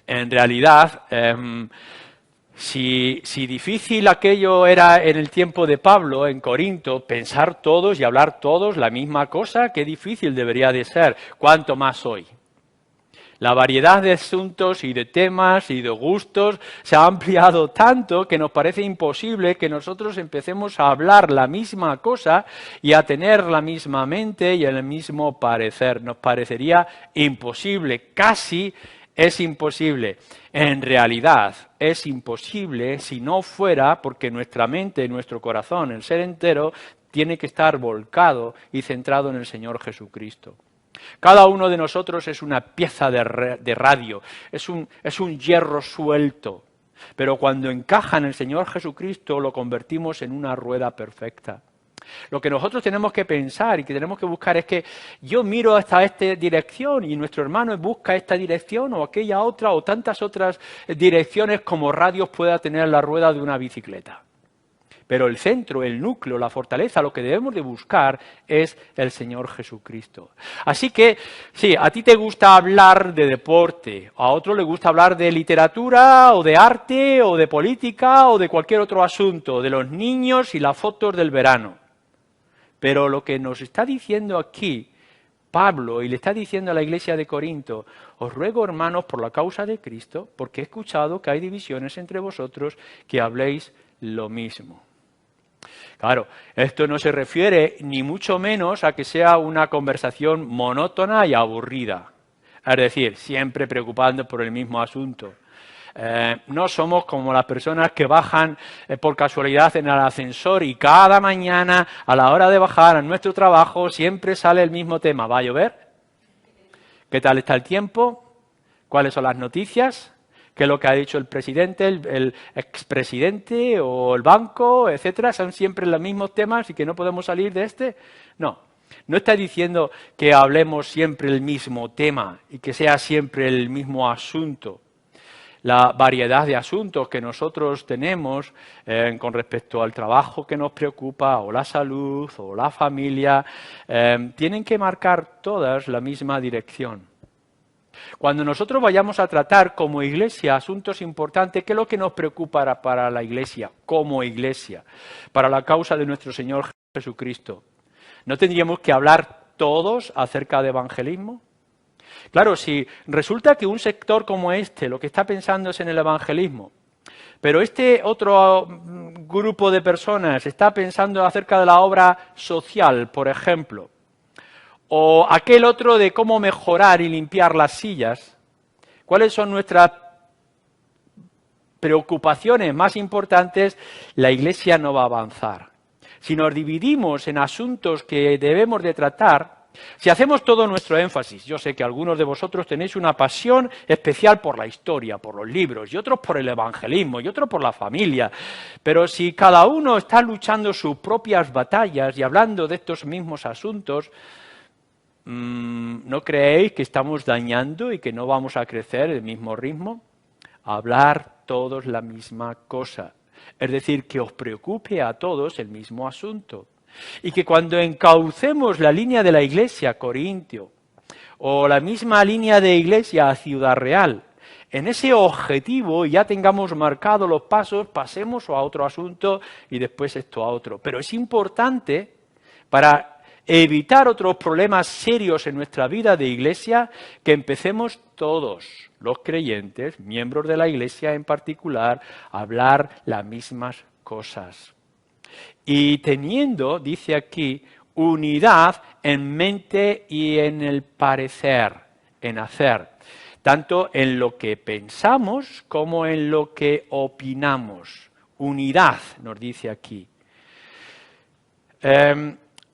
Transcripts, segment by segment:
En realidad, si difícil aquello era en el tiempo de Pablo, en Corinto, pensar todos y hablar todos la misma cosa, qué difícil debería de ser, cuánto más hoy. La variedad de asuntos y de temas y de gustos se ha ampliado tanto que nos parece imposible que nosotros empecemos a hablar la misma cosa y a tener la misma mente y el mismo parecer. Nos parecería imposible, casi es imposible. En realidad es imposible si no fuera porque nuestra mente, nuestro corazón, el ser entero, tiene que estar volcado y centrado en el Señor Jesucristo. Cada uno de nosotros es una pieza de radio, es un hierro suelto, pero cuando encaja en el Señor Jesucristo lo convertimos en una rueda perfecta. Lo que nosotros tenemos que pensar y que tenemos que buscar es que yo miro hasta esta dirección y nuestro hermano busca esta dirección o aquella otra o tantas otras direcciones como radios pueda tener la rueda de una bicicleta. Pero el centro, el núcleo, la fortaleza, lo que debemos de buscar es el Señor Jesucristo. Así que, sí, a ti te gusta hablar de deporte, a otro le gusta hablar de literatura o de arte o de política o de cualquier otro asunto, de los niños y las fotos del verano. Pero lo que nos está diciendo aquí Pablo y le está diciendo a la iglesia de Corinto, os ruego hermanos por la causa de Cristo, porque he escuchado que hay divisiones entre vosotros, que habléis lo mismo. Claro, esto no se refiere ni mucho menos a que sea una conversación monótona y aburrida. Es decir, siempre preocupando por el mismo asunto. No somos como las personas que bajan por casualidad en el ascensor y cada mañana a la hora de bajar a nuestro trabajo siempre sale el mismo tema. ¿Va a llover? ¿Qué tal está el tiempo? ¿Cuáles son las noticias? ¿Qué es lo que ha dicho el presidente, el expresidente o el banco, etcétera? ¿Son siempre los mismos temas y que no podemos salir de este? No, no está diciendo que hablemos siempre el mismo tema y que sea siempre el mismo asunto. La variedad de asuntos que nosotros tenemos con respecto al trabajo que nos preocupa, o la salud, o la familia, tienen que marcar todas la misma dirección. Cuando nosotros vayamos a tratar como iglesia asuntos importantes, ¿qué es lo que nos preocupa para la iglesia, como iglesia, para la causa de nuestro Señor Jesucristo? ¿No tendríamos que hablar todos acerca de evangelismo? Claro, si resulta que un sector como este lo que está pensando es en el evangelismo, pero este otro grupo de personas está pensando acerca de la obra social, por ejemplo, o aquel otro de cómo mejorar y limpiar las sillas, ¿cuáles son nuestras preocupaciones más importantes? La Iglesia no va a avanzar. Si nos dividimos en asuntos que debemos de tratar, si hacemos todo nuestro énfasis, yo sé que algunos de vosotros tenéis una pasión especial por la historia, por los libros, y otros por el evangelismo, y otros por la familia, pero si cada uno está luchando sus propias batallas y hablando de estos mismos asuntos, ¿no creéis que estamos dañando y que no vamos a crecer el mismo ritmo? Hablar todos la misma cosa, es decir, que os preocupe a todos el mismo asunto. Y que cuando encaucemos la línea de la iglesia a Corintio, o la misma línea de iglesia a Ciudad Real, en ese objetivo ya tengamos marcados los pasos, pasemos a otro asunto y después esto a otro. Pero es importante para evitar otros problemas serios en nuestra vida de iglesia, que empecemos todos, los creyentes, miembros de la iglesia en particular, a hablar las mismas cosas. Y teniendo, dice aquí, unidad en mente y en el parecer, en hacer, tanto en lo que pensamos como en lo que opinamos. Unidad, nos dice aquí.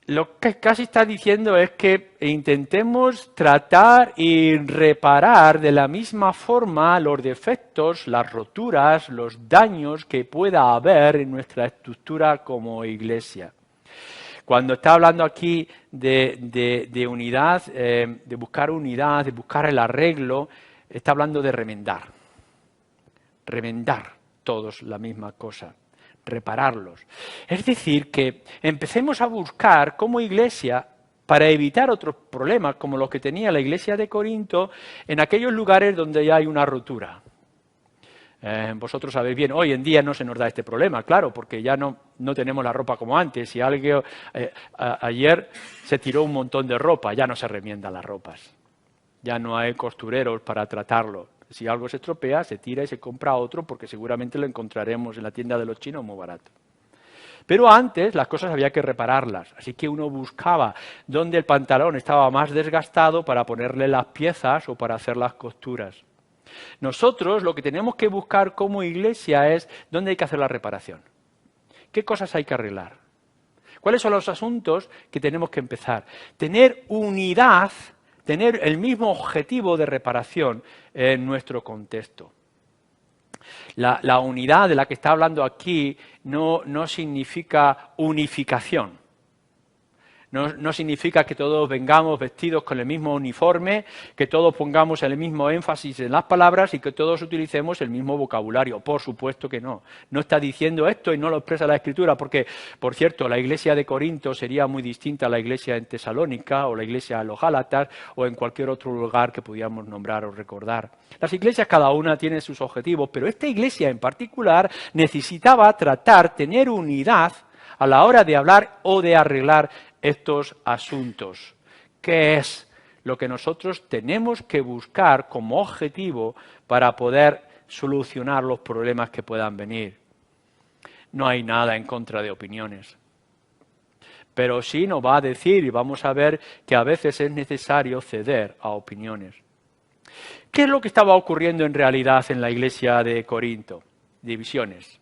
Lo que casi está diciendo es que intentemos tratar y reparar de la misma forma los defectos, las roturas, los daños que pueda haber en nuestra estructura como iglesia. Cuando está hablando aquí de unidad, de buscar unidad, de buscar el arreglo, está hablando de remendar. Remendar todos la misma cosa. Repararlos. Es decir, que empecemos a buscar como iglesia para evitar otros problemas como los que tenía la iglesia de Corinto en aquellos lugares donde ya hay una rotura. Vosotros sabéis bien, hoy en día no se nos da este problema, claro, porque ya no tenemos la ropa como antes. Y ayer se tiró un montón de ropa, ya no se remiendan las ropas. Ya no hay costureros para tratarlo. Si algo se estropea, se tira y se compra otro porque seguramente lo encontraremos en la tienda de los chinos muy barato. Pero antes las cosas había que repararlas, así que uno buscaba dónde el pantalón estaba más desgastado para ponerle las piezas o para hacer las costuras. Nosotros lo que tenemos que buscar como iglesia es dónde hay que hacer la reparación. ¿Qué cosas hay que arreglar? ¿Cuáles son los asuntos que tenemos que empezar? Tener unidad, tener el mismo objetivo de reparación en nuestro contexto. La unidad de la que está hablando aquí no significa unificación. No significa que todos vengamos vestidos con el mismo uniforme, que todos pongamos el mismo énfasis en las palabras y que todos utilicemos el mismo vocabulario. Por supuesto que no. No está diciendo esto y no lo expresa la Escritura porque, por cierto, la iglesia de Corinto sería muy distinta a la iglesia en Tesalónica o la iglesia de los Gálatas o en cualquier otro lugar que pudiéramos nombrar o recordar. Las iglesias cada una tiene sus objetivos, pero esta iglesia en particular necesitaba tener unidad a la hora de hablar o de arreglar estos asuntos. ¿Qué es lo que nosotros tenemos que buscar como objetivo para poder solucionar los problemas que puedan venir? No hay nada en contra de opiniones. Pero sí nos va a decir, y vamos a ver, que a veces es necesario ceder a opiniones. ¿Qué es lo que estaba ocurriendo en realidad en la iglesia de Corinto? Divisiones.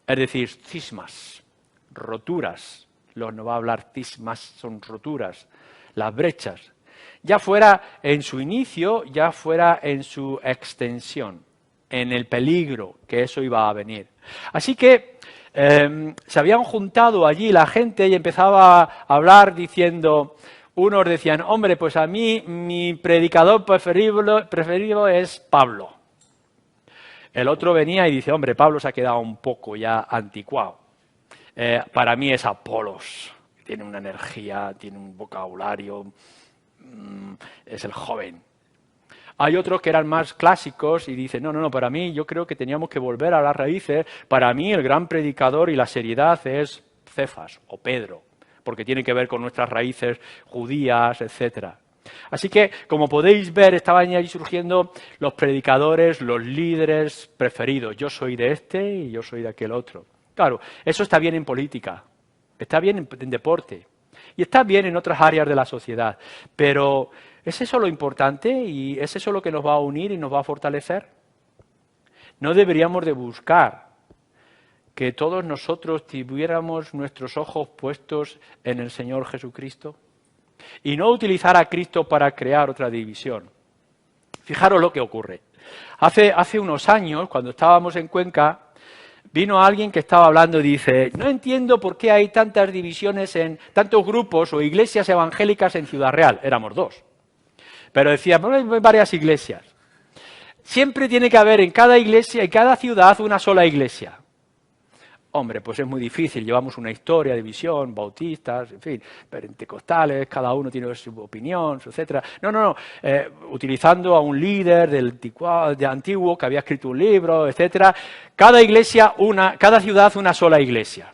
Es decir, cismas, roturas. No va a hablar cismas, son roturas, las brechas. Ya fuera en su inicio, ya fuera en su extensión, en el peligro que eso iba a venir. Así que se habían juntado allí la gente y empezaba a hablar diciendo, unos decían, hombre, pues a mí mi predicador preferido es Pablo. El otro venía y dice, hombre, Pablo se ha quedado un poco ya anticuado. Para mí es Apolos, tiene una energía, tiene un vocabulario, es el joven. Hay otros que eran más clásicos y dicen, no, para mí yo creo que teníamos que volver a las raíces. Para mí el gran predicador y la seriedad es Cefas o Pedro, porque tiene que ver con nuestras raíces judías, etcétera. Así que, como podéis ver, estaban ahí surgiendo los predicadores, los líderes preferidos. Yo soy de este y yo soy de aquel otro. Claro, eso está bien en política, está bien en deporte y está bien en otras áreas de la sociedad, pero ¿es eso lo importante y es eso lo que nos va a unir y nos va a fortalecer? ¿No deberíamos de buscar que todos nosotros tuviéramos nuestros ojos puestos en el Señor Jesucristo y no utilizar a Cristo para crear otra división? Fijaros lo que ocurre. Hace unos años, cuando estábamos en Cuenca, vino alguien que estaba hablando y dice, no entiendo por qué hay tantas divisiones en tantos grupos o iglesias evangélicas en Ciudad Real. Éramos dos. Pero decía, bueno, hay varias iglesias. Siempre tiene que haber en cada iglesia y cada ciudad una sola iglesia. Hombre, pues es muy difícil, llevamos una historia de visión, bautistas, en fin, pentecostales, cada uno tiene su opinión, etcétera. No, utilizando a un líder de antiguo que había escrito un libro, etcétera. Cada iglesia, cada ciudad una sola iglesia.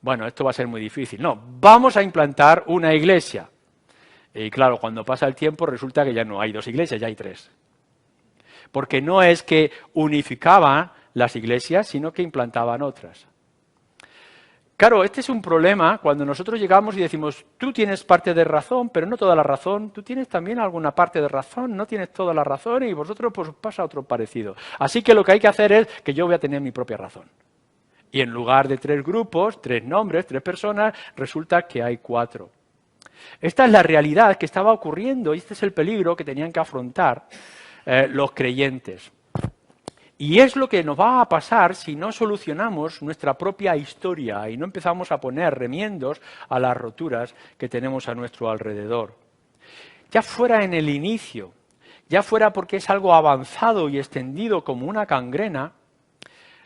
Bueno, esto va a ser muy difícil. No, vamos a implantar una iglesia. Y claro, cuando pasa el tiempo resulta que ya no hay dos iglesias, ya hay tres. Porque no es que unificaban las iglesias, sino que implantaban otras. Claro, este es un problema cuando nosotros llegamos y decimos, tú tienes parte de razón, pero no toda la razón, tú tienes también alguna parte de razón, no tienes toda la razón y vosotros pues pasa otro parecido. Así que lo que hay que hacer es que yo voy a tener mi propia razón. Y en lugar de 3 grupos, 3 nombres, 3 personas, resulta que hay 4. Esta es la realidad que estaba ocurriendo y este es el peligro que tenían que afrontar los creyentes. Y es lo que nos va a pasar si no solucionamos nuestra propia historia y no empezamos a poner remiendos a las roturas que tenemos a nuestro alrededor. Ya fuera en el inicio, ya fuera porque es algo avanzado y extendido como una gangrena,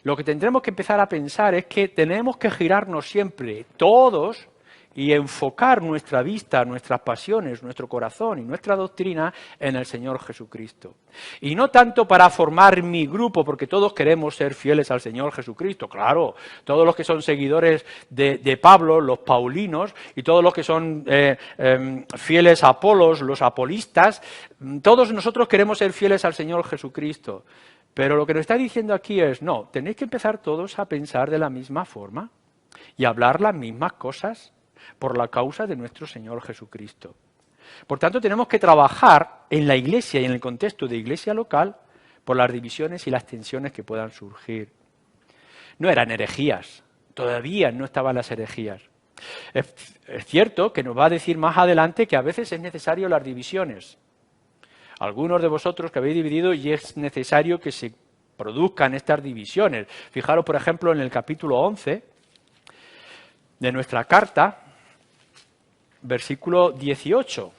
lo que tendremos que empezar a pensar es que tenemos que girarnos siempre todos y enfocar nuestra vista, nuestras pasiones, nuestro corazón y nuestra doctrina en el Señor Jesucristo. Y no tanto para formar mi grupo, porque todos queremos ser fieles al Señor Jesucristo, claro, todos los que son seguidores de Pablo, los paulinos, y todos los que son fieles a Apolos, los apolistas, todos nosotros queremos ser fieles al Señor Jesucristo. Pero lo que nos está diciendo aquí es, no, tenéis que empezar todos a pensar de la misma forma y hablar las mismas cosas por la causa de nuestro Señor Jesucristo. Por tanto, tenemos que trabajar en la Iglesia y en el contexto de Iglesia local por las divisiones y las tensiones que puedan surgir. No eran herejías, todavía no estaban las herejías. Es cierto que nos va a decir más adelante que a veces es necesario las divisiones. Algunos de vosotros que habéis dividido y es necesario que se produzcan estas divisiones. Fijaros, por ejemplo, en el capítulo 11 de nuestra carta, versículo 18.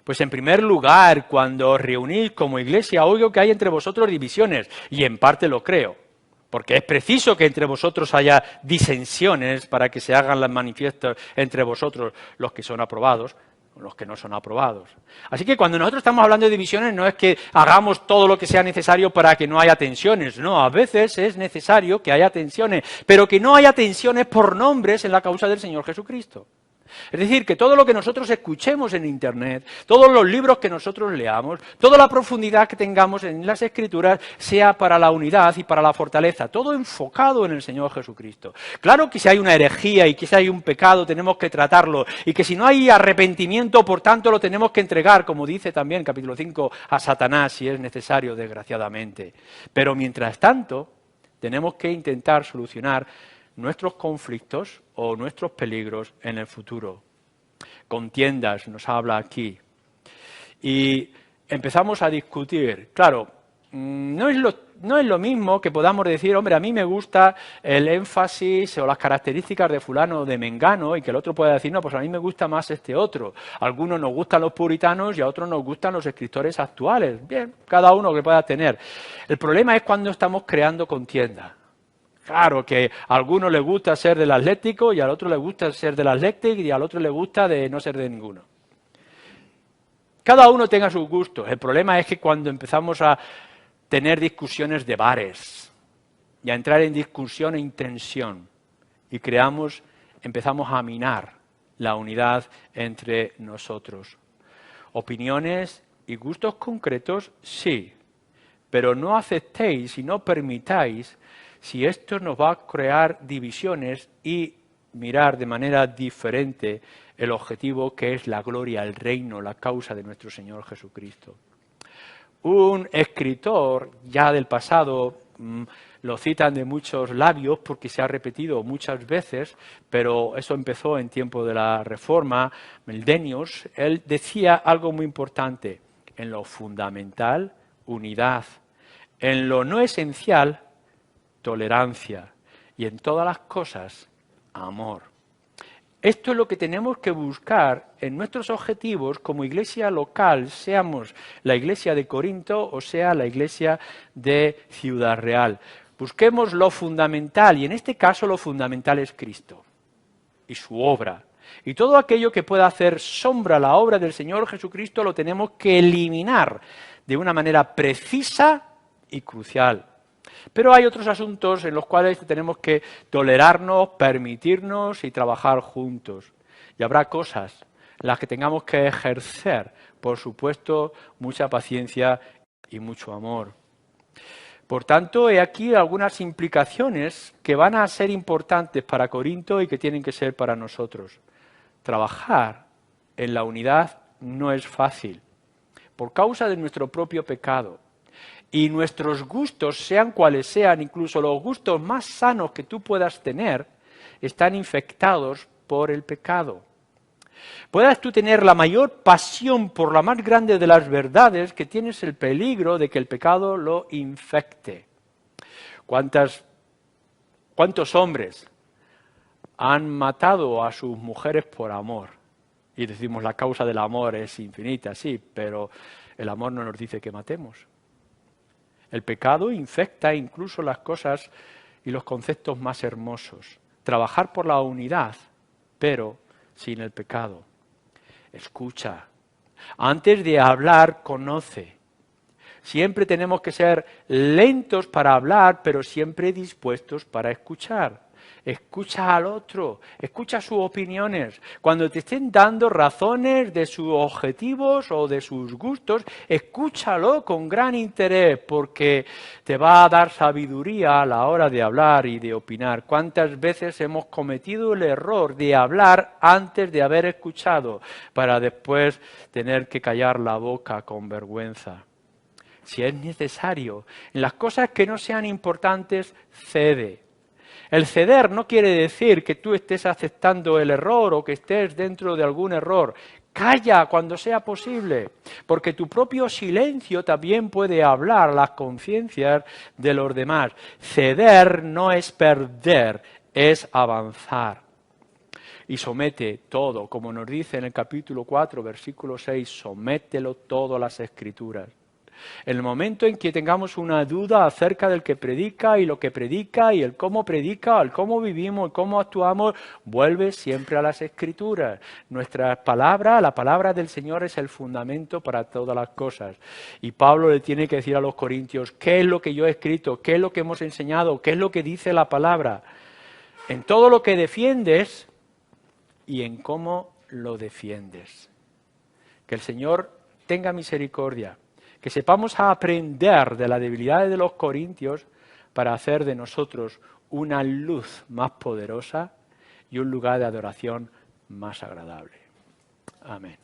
Pues en primer lugar, cuando os reunís como iglesia, oigo que hay entre vosotros divisiones, y en parte lo creo, porque es preciso que entre vosotros haya disensiones para que se hagan las manifiestas entre vosotros los que son aprobados, los que no son aprobados. Así que cuando nosotros estamos hablando de divisiones no es que hagamos todo lo que sea necesario para que no haya tensiones, no, a veces es necesario que haya tensiones, pero que no haya tensiones por nombres en la causa del Señor Jesucristo. Es decir, que todo lo que nosotros escuchemos en Internet, todos los libros que nosotros leamos, toda la profundidad que tengamos en las Escrituras sea para la unidad y para la fortaleza, todo enfocado en el Señor Jesucristo. Claro que si hay una herejía y que si hay un pecado tenemos que tratarlo y que si no hay arrepentimiento, por tanto, lo tenemos que entregar, como dice también capítulo 5, a Satanás si es necesario, desgraciadamente. Pero mientras tanto, tenemos que intentar solucionar nuestros conflictos o nuestros peligros en el futuro. Contiendas, nos habla aquí. Y empezamos a discutir. Claro, no es lo mismo que podamos decir, hombre, a mí me gusta el énfasis o las características de fulano o de mengano, y que el otro pueda decir, no, pues a mí me gusta más este otro. A algunos nos gustan los puritanos y a otros nos gustan los escritores actuales. Bien, cada uno que pueda tener. El problema es cuando estamos creando contienda. Claro que a algunos les gusta ser del Atlético y al otro le gusta ser del Athletic y al otro le gusta de no ser de ninguno. Cada uno tenga sus gustos. El problema es que cuando empezamos a tener discusiones de bares y a entrar en discusión e intensión y empezamos a minar la unidad entre nosotros. Opiniones y gustos concretos, sí, pero no aceptéis y no permitáis si esto nos va a crear divisiones y mirar de manera diferente el objetivo que es la gloria, el reino, la causa de nuestro Señor Jesucristo. Un escritor ya del pasado, lo citan de muchos labios porque se ha repetido muchas veces, pero eso empezó en tiempo de la Reforma, Meldenius, él decía algo muy importante, en lo fundamental, unidad, en lo no esencial, tolerancia, y en todas las cosas, amor. Esto es lo que tenemos que buscar en nuestros objetivos como iglesia local, seamos la iglesia de Corinto o sea la iglesia de Ciudad Real. Busquemos lo fundamental, y en este caso lo fundamental es Cristo y su obra. Y todo aquello que pueda hacer sombra a la obra del Señor Jesucristo lo tenemos que eliminar de una manera precisa y crucial. Pero hay otros asuntos en los cuales tenemos que tolerarnos, permitirnos y trabajar juntos. Y habrá cosas en las que tengamos que ejercer, por supuesto, mucha paciencia y mucho amor. Por tanto, he aquí algunas implicaciones que van a ser importantes para Corinto y que tienen que ser para nosotros. Trabajar en la unidad no es fácil, por causa de nuestro propio pecado. Y nuestros gustos, sean cuales sean, incluso los gustos más sanos que tú puedas tener, están infectados por el pecado. Puedas tú tener la mayor pasión por la más grande de las verdades, que tienes el peligro de que el pecado lo infecte. ¿Cuántos hombres han matado a sus mujeres por amor? Y decimos, la causa del amor es infinita, sí, pero el amor no nos dice que matemos. El pecado infecta incluso las cosas y los conceptos más hermosos. Trabajar por la unidad, pero sin el pecado. Escucha. Antes de hablar, conoce. Siempre tenemos que ser lentos para hablar, pero siempre dispuestos para escuchar. Escucha al otro, escucha sus opiniones. Cuando te estén dando razones de sus objetivos o de sus gustos, escúchalo con gran interés, porque te va a dar sabiduría a la hora de hablar y de opinar. ¿Cuántas veces hemos cometido el error de hablar antes de haber escuchado, para después tener que callar la boca con vergüenza? Si es necesario, en las cosas que no sean importantes, cede. El ceder no quiere decir que tú estés aceptando el error o que estés dentro de algún error. Calla cuando sea posible, porque tu propio silencio también puede hablar a las conciencias de los demás. Ceder no es perder, es avanzar. Y somete todo, como nos dice en el capítulo 4, versículo 6, somételo todo a las Escrituras. En el momento en que tengamos una duda acerca del que predica y lo que predica y el cómo predica, el cómo vivimos, el cómo actuamos, vuelve siempre a las Escrituras. Nuestra palabra, la palabra del Señor, es el fundamento para todas las cosas. Y Pablo le tiene que decir a los corintios, ¿qué es lo que yo he escrito? ¿Qué es lo que hemos enseñado? ¿Qué es lo que dice la palabra? En todo lo que defiendes y en cómo lo defiendes. Que el Señor tenga misericordia. Que sepamos aprender de la debilidad de los corintios para hacer de nosotros una luz más poderosa y un lugar de adoración más agradable. Amén.